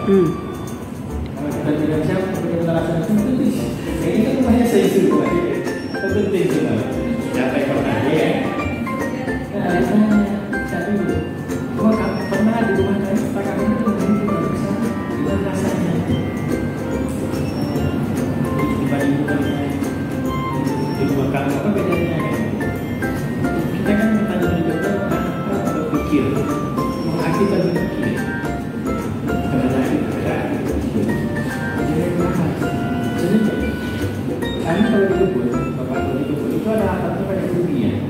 Kalau kita bilang siapa kita rasa penting. Ini kan rumahnya saya suruh aja. Penting juga. Siapa yang pernah ya? Nah, saya dulu. Gua pernah di rumah saya sekarang itu kalau bisa gimana rasanya? Dibandingkan di rumah kamu apa bedanya? Kita kan bertanya juga apa berpikir, kita berpikir. Karena kalau dikebun, bapak kalau dikebun itu ada atapnya pada dunia.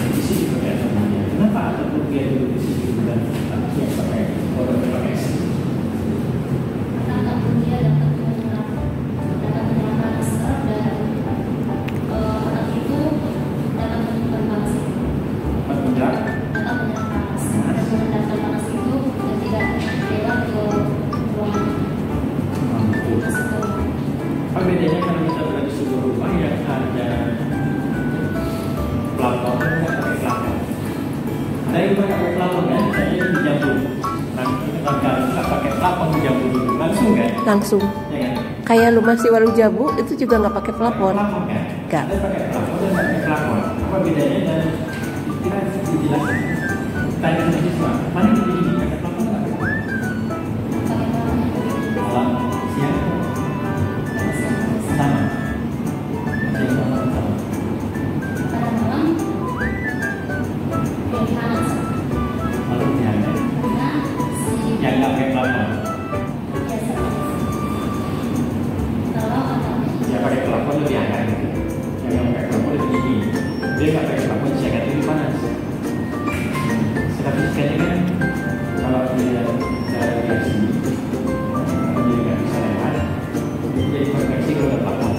Di sini pakai atapnya. Kenapa atap dunia itu di sini dan atapnya pakai orang pakai es? Atap dunia dapat menyerap serat dan atap itu dapat menyimpan panas. Dapat menyerap? Dapat menyerap panas. Mendapatkan panas itu dan tidak lewat ke ruangan. Apa bedanya kalau kita berada di sebuah rumah yang ada plafon dan tidak pakai plafon? Ada yang pakai plafon kan? Saya di jambu. Nanti kalau kita pakai plafon di jambu dulu langsung kan? Langsung. Ya kan? Kayak rumah si Walu Jabu itu juga nggak pakai plafon. Plafon kan? Nggak. Ada pakai plafon dan pakai plafon. Apa bedanya dan kita dijelaskan? Tanya sama siswa, mana yang begini pakai plafon nggak? Malam, siang, sama. Siang sama. Pada malam lebih panas. Malam siang kan? Karena si Yang nggak pakai plafon. biasa. Kalau atapnya Yang pakai plafon lebih hangat gitu. Yang pakai plafon lebih dingin. Dia nggak pakai plafon, saya kata lebih panas. Tetapi sekali kan kalau dia dari sini, dia nggak bisa lewat. Jadi konveksi kalau ada plafon.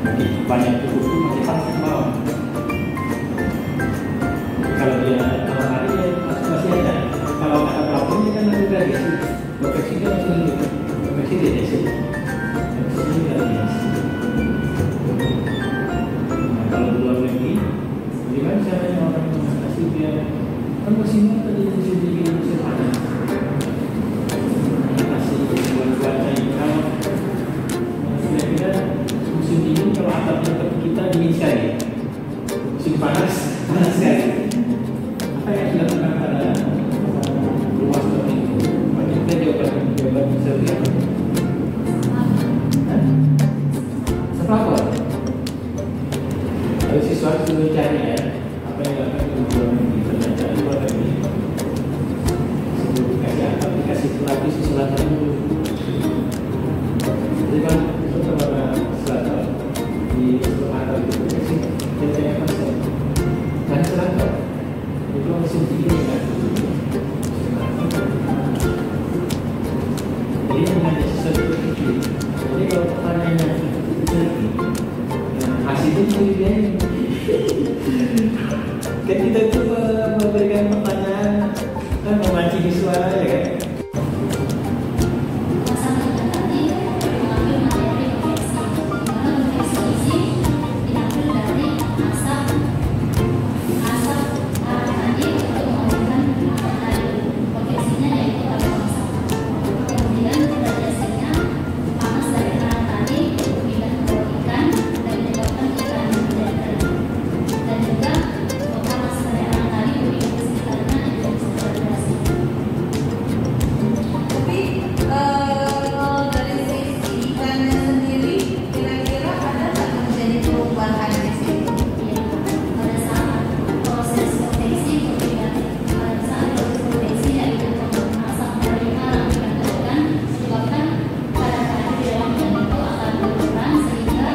Jadi banyak tubuh itu masih panas ke bawah. Kalau dia malam hari dia masih ada. Kalau nggak ada plafon dia kan lebih dari sini. Konveksi dia masih lebih. Konveksi dia dari sini. Konveksi dia dari sini. Nah, kalau di luar negeri, bagaimana caranya orang mengatasi dia? Kan musimnya tadi musim dingin, musim panas. Mengatasi bulan-bulan ini kalau kira-kira musim dingin kalau atapnya seperti kita dingin sekali. Musim panas, panas sekali. Apa yang dilakukan pada rumah seperti itu? Bagi kita jawaban bisa lihat. Seplafon. Kalau siswa sudah cari ya, apa yang dilakukan di luar negeri, ternyata di luar negeri sebelum dikasih atap, dikasih pelapis di selatan dulu. Jadi kan setelah selatan di sebelum atap itu dikasih jadinya pasir dan selatan itu musim dingin kan. Jadi hanya sesuatu itu. Jadi kalau pertanyaannya itu lagi, hasilnya dia kan kita itu memberikan pertanyaan dan memancing suara ya kan. pasangan yang tadi mengambil materi konveksi. Di mana konveksi isi diambil dari asap arah tadi untuk menghasilkan materi konveksinya yaitu tabung asap. Kemudian radiasinya panas dari arah tadi pindah ke ikan dan menyebabkan ikan menjadi kering. Dan juga panas dari arah tadi pindah ke sekitarnya dan jadi radiasi. Tapi kalau dari sisi ikannya sendiri, kira-kira ada nggak terjadi perubahan di sini? Ya, pada saat proses konveksi yaitu asap dari arah ikan tertekan menyebabkan kadar air di dalam ikan itu akan berkurang sehingga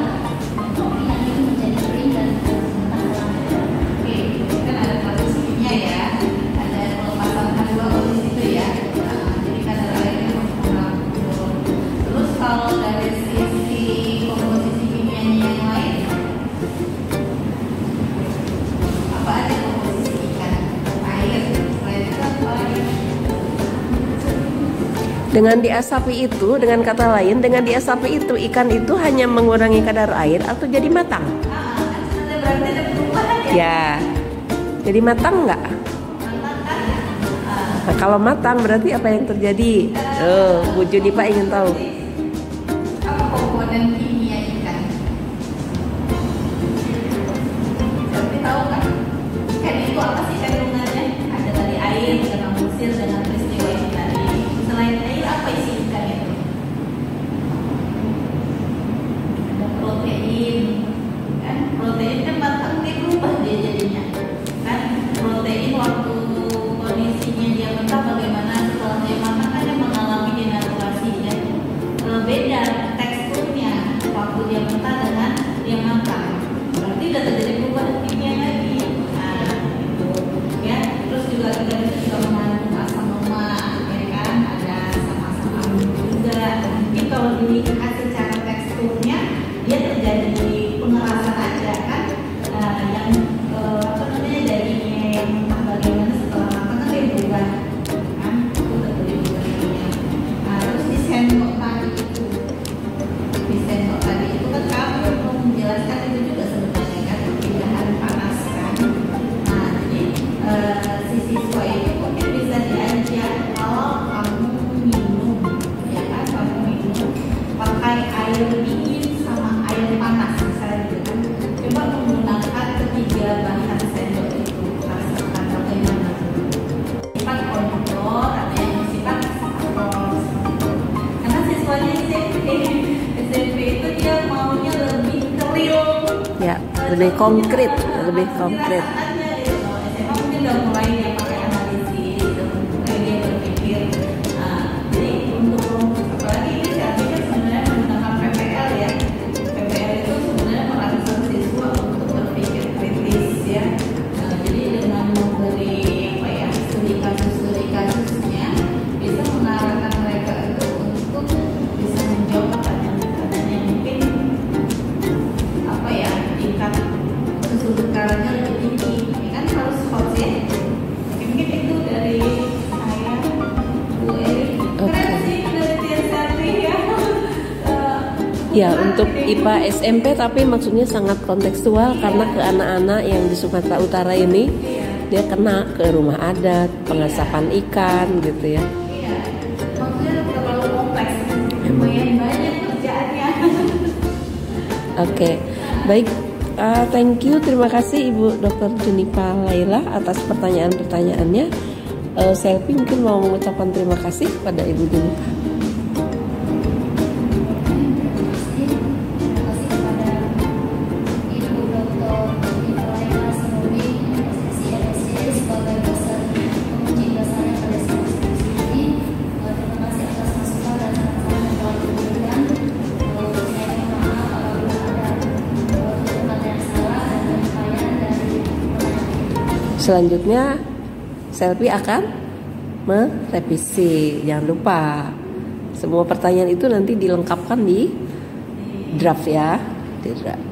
ikan itu menjadi kering dan mentah dalam air. Oke, kan ada kondisinya ya, ada pelepasan H2O di situ ya. Nah, jadi kadar airnya berkurang. Terus kalau dari sisi komposisi kimianya yang lain, apa aja komposisi ikan? Air, selain itu apa lagi? Dengan diasapi itu, dengan kata lain, dengan diasapi itu ikan itu hanya mengurangi kadar air atau jadi matang? Berarti ada perubahan ya? Ya, jadi matang nggak? Matang kan? Nah, kalau matang berarti apa yang terjadi? Bu Junipa ingin tahu. Apa komponen kimia ikan? Tapi tahu kan? Ikan itu apa sih kandungannya? Ada tadi air, benang kusir dengan peristiwa ini tadi. Selain air, apa isi ikan itu? Ada protein, kan? Protein kan matang dia berubah dia jadinya. Kan protein waktu kondisinya dia mentah bagaimana setelah dia matang kan dia mengalami denaturasi ya. Beda teksturnya waktu dia mentah dengan dia matang. Berarti udah terjadi perubahan kimia lagi. Nah, itu ya. Terus juga ikan itu juga mengandung asam lemak, ya kan? Ada asam-asam amino juga. Mungkin kalau dilihat secara teksturnya dia terjadi pengerasan aja kan? Yang apa namanya dagingnya yang mentah bagaimana setelah matang kan dia berubah kan? Itu terjadi perubahannya. Nah, terus di sendok tadi itu kan kami belum menjelaskan itu juga sebenarnya kan perpindahan panas kan. Nah jadi si siswa itu mungkin bisa diajak kalau kamu minum ya kan, kamu minum pakai air dingin sama air panas misalnya gitu kan. Coba menggunakan ketiga bahan sendok itu, rasakan bagaimana. Sifat kondor, ada yang bersifat atos. Karena siswanya SMP itu dia maunya lebih real, Ya, lebih konkret, lebih konkret. Perasaannya gitu. SMA mungkin udah mulai dia pakai analisis, udah mulai dia berpikir. Nah, jadi untuk kelompok apalagi ini saya pikir sebenarnya menggunakan PPL ya. PPL itu sebenarnya merangsang siswa untuk berpikir kritis ya. Nah, jadi dengan memberi apa ya studi kasusnya bisa mengarahkan mereka itu untuk bisa menjawab pertanyaan-pertanyaan yang mungkin apa ya tingkat kesulitannya lebih tinggi, ya kan harus hot ya. Mungkin itu dari saya, Bu Eri. Keren sih penelitian Satri ya. Ya, untuk IPA SMP tapi maksudnya sangat kontekstual karena ke anak-anak yang di Sumatera Utara ini dia kena ke rumah adat, pengasapan ikan gitu ya. Iya, maksudnya terlalu kompleks, lumayan banyak kerjaannya. Oke, baik. Thank you, terima kasih Ibu Dr. Junipa Laila atas pertanyaan-pertanyaannya. Selvi mungkin mau mengucapkan terima kasih kepada Ibu Junipa. Terima kasih kepada Ibu Dr. Nikola Saroni, SSI LSC sebagai dosen penguji dasarnya pada semester ini. Terima kasih atas masukan dan saran-saran yang telah diberikan. Saya mohon maaf apabila ada tutupan yang salah dan penyampaian dari pertanyaan. Selanjutnya Selvi akan merevisi. Jangan lupa semua pertanyaan itu nanti dilengkapkan di draft ya, di draft.